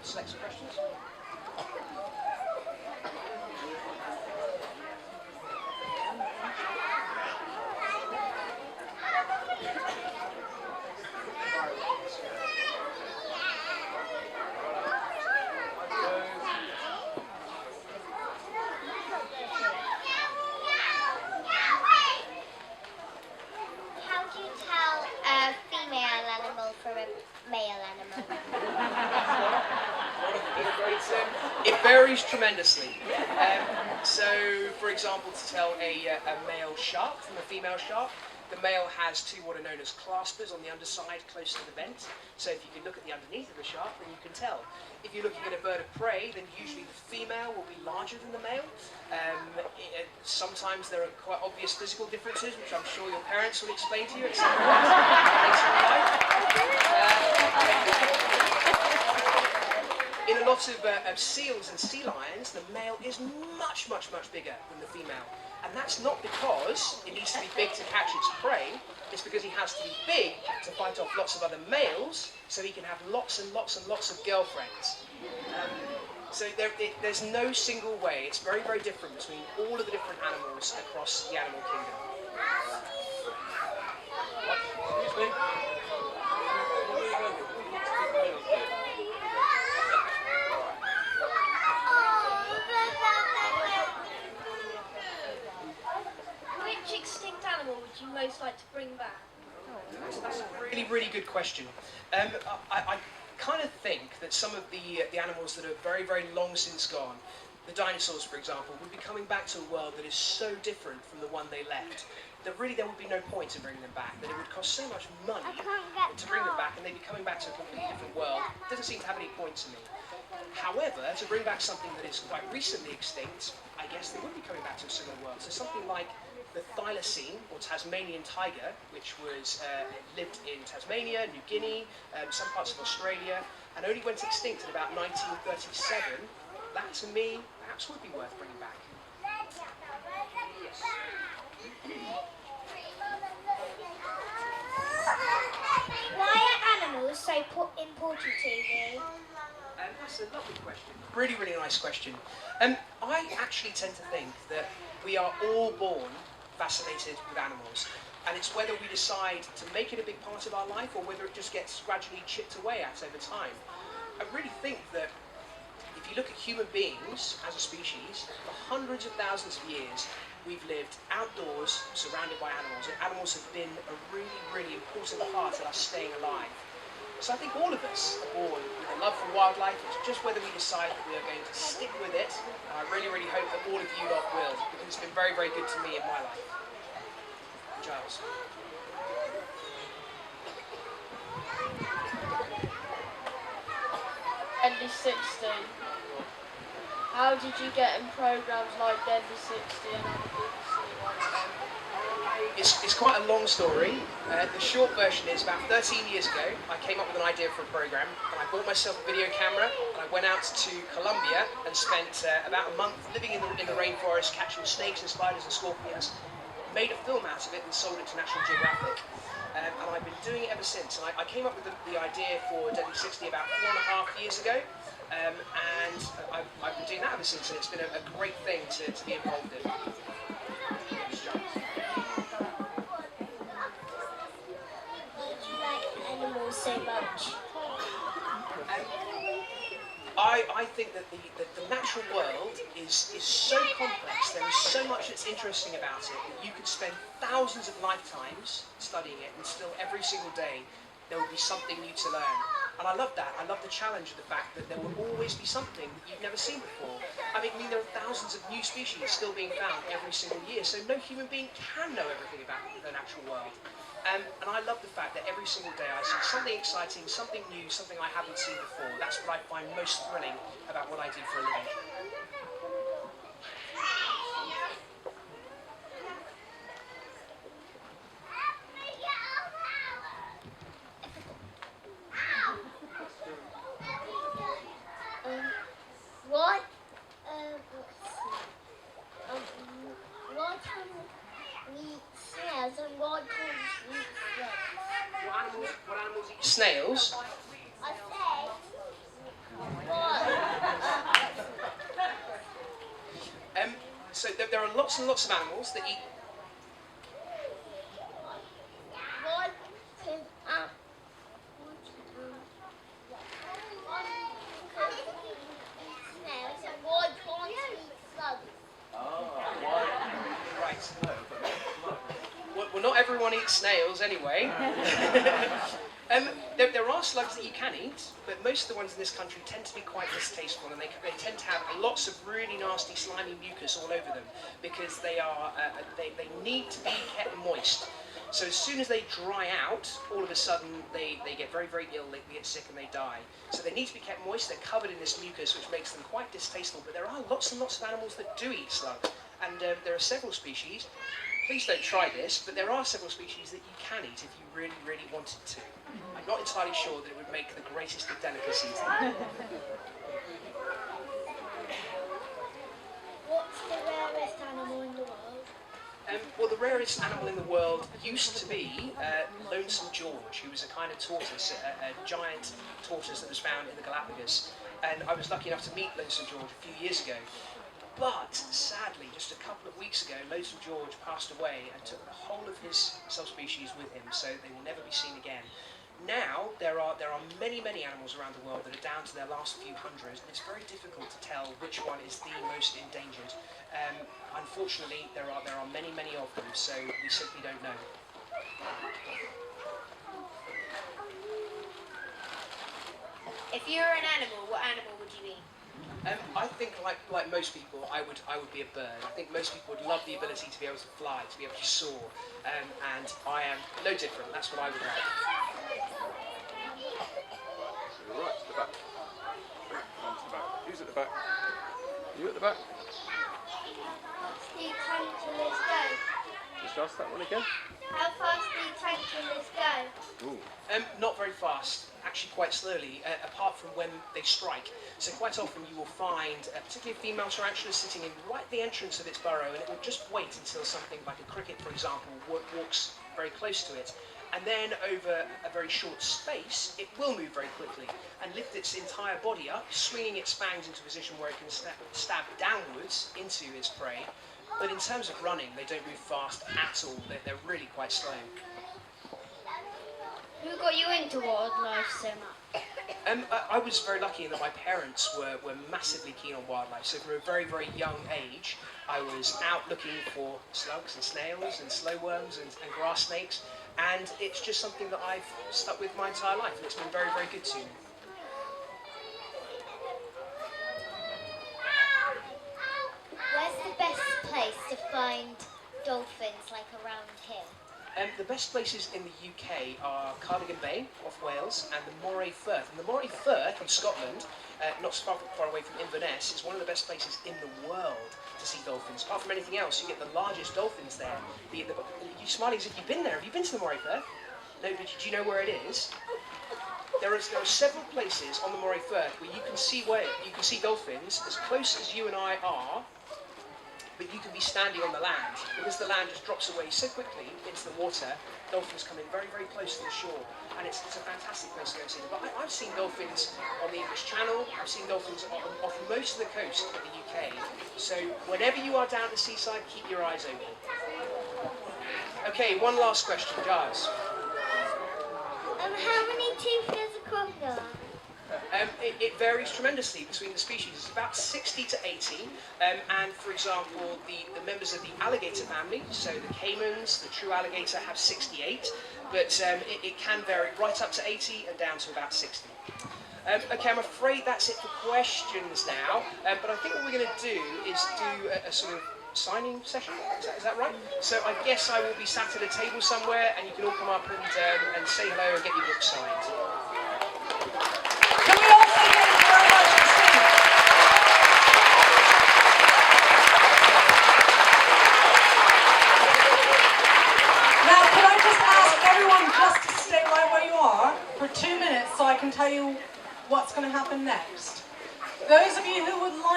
select some questions. How do you tell a female animal from a male animal? It varies tremendously. So, for example, to tell a male shark from a female shark, the male has two what are known as claspers on the underside close to the vent. So if you can look at the underneath of the shark, then you can tell. If you're looking at a bird of prey, then usually the female will be larger than the male. Sometimes there are quite obvious physical differences, which I'm sure your parents will explain to you at some point later in life. In a lot of seals and sea lions, the male is much, much, much bigger than the female. And that's not because it needs to be big to catch its prey, it's because he has to be big to fight off lots of other males, so he can have lots and lots and lots of girlfriends. So there's no single way. It's very, very different between all of the different animals across the animal kingdom. Excuse me? Which extinct animal would you most like to bring back? That's a really, really good question. I kind of think that some of the animals that are very, very long since gone, the dinosaurs, for example, would be coming back to a world that is so different from the one they left, that really there would be no point in bringing them back, that it would cost so much money to bring them back, and they'd be coming back to a completely different world. It doesn't seem to have any point to me. However, to bring back something that is quite recently extinct, I guess they would be coming back to a similar world. So something like the thylacine, or Tasmanian tiger, which was lived in Tasmania, New Guinea, some parts of Australia, and only went extinct in about 1937, that to me perhaps would be worth bringing back. Yes. Why are animals so important to you? That's a lovely question. Really, really nice question. I actually tend to think that we are all born fascinated with animals, and it's whether we decide to make it a big part of our life or whether it just gets gradually chipped away at over time. I really think that if you look at human beings as a species, for hundreds of thousands of years, we've lived outdoors, surrounded by animals, and animals have been a really, really important part of us staying alive. So I think all of us are born with a love for wildlife. It's just whether we decide that we are going to stick with it. And I really, really hope that all of you lot will, because it's been very, very good to me in my life. Giles. Deadly 60. How did you get in programs like Deadly 60 and other BBC ones? It's quite a long story. The short version is about 13 years ago, I came up with an idea for a program, and I bought myself a video camera, and I went out to Colombia and spent about a month living in the rainforest, catching snakes and spiders and scorpions, made a film out of it and sold it to National Geographic. And I've been doing it ever since. And I came up with the idea for Deadly 60 about 4.5 years ago, and I've been doing that ever since, and it's been a great thing to be involved in. So much. I think that the natural world is so complex, there is so much that's interesting about it, that you could spend thousands of lifetimes studying it, and still every single day there will be something new to learn. And I love that. I love the challenge of the fact that there will always be something that you've never seen before. I mean, there are thousands of new species still being found every single year, so no human being can know everything about the natural world. And I love the fact that every single day I see something exciting, something new, something I haven't seen before. That's what I find most thrilling about what I do for a living. What animals eat snails and what animals eat snakes? What animals eat snails? I said, what So there are lots and lots of animals that eat. Why can snails and why can't we eat slugs? Right. Well, not everyone eats snails anyway. There are slugs that you can eat, but most of the ones in this country tend to be quite distasteful, and they tend to have lots of really nasty, slimy mucus all over them because they need to be kept moist. So as soon as they dry out, all of a sudden they get very, very ill, they get sick and they die. So they need to be kept moist, they're covered in this mucus which makes them quite distasteful, but there are lots and lots of animals that do eat slugs, and there are several species. Please don't try this, but there are several species that you can eat if you really, really wanted to. I'm not entirely sure that it would make the greatest of delicacies. What's the rarest animal in the world? Well, the rarest animal in the world used to be Lonesome George, who was a kind of tortoise, a giant tortoise that was found in the Galapagos. And I was lucky enough to meet Lonesome George a few years ago. But sadly, just a couple of weeks ago, Lonesome George passed away and took the whole of his subspecies with him, so they will never be seen again. Now, there are many, many animals around the world that are down to their last few hundred, and it's very difficult to tell which one is the most endangered. Unfortunately, there are many, many of them, so we simply don't know. If you were an animal, what animal would you be? I think, like most people, I would be a bird. I think most people would love the ability to be able to fly, to be able to soar, and I am no different. That's what I would like. Right to the back. On to the back. Who's at the back? You at the back? Do tarantulas go? Just ask that one again. How fast do tarantulas go? Ooh. Not very fast, actually quite slowly, apart from when they strike. So quite often you will find, particularly a female tarantula sitting in right at the entrance of its burrow, and it will just wait until something like a cricket, for example, walks very close to it. And then over a very short space, it will move very quickly and lift its entire body up, swinging its fangs into a position where it can stab downwards into its prey. But in terms of running, they don't move fast at all. They're really quite slow. Who got you into wildlife so much? I was very lucky in that my parents were massively keen on wildlife. So from a very, very young age, I was out looking for slugs and snails and slow worms and grass snakes. And it's just something that I've stuck with my entire life, and it's been very, very good to me. Where's the best place to find dolphins, like around here? The best places in the UK are Cardigan Bay off Wales and the Moray Firth. And the Moray Firth in Scotland, not so far away from Inverness, is one of the best places in the world to see dolphins. Apart from anything else, you get the largest dolphins there. You smiling as if you've been there. Have you been to the Moray Firth? No, but do you know where it is? There are several places on the Moray Firth where you can see dolphins as close as you and I are, but you can be standing on the land. Because the land just drops away so quickly into the water, dolphins come in very, very close to the shore. And it's a fantastic place to go and see them. But I've seen dolphins on the English Channel, I've seen dolphins off most of the coast of the UK. So whenever you are down at the seaside, keep your eyes open. Okay, one last question, guys. How many teeth does a crocodile? It varies tremendously between the species. It's about 60 to 80, and for example, the members of the alligator family, so the caimans, the true alligator, have 68, but it can vary right up to 80 and down to about 60. Okay, I'm afraid that's it for questions now, but I think what we're going to do is do a sort of signing session. Is that right? So I guess I will be sat at a table somewhere, and you can all come up and say hello and get your book signed. Can we all say thank you very much, Christine? Now, could I just ask everyone just to stay right where you are for 2 minutes so I can tell you what's going to happen next? Those of you who would like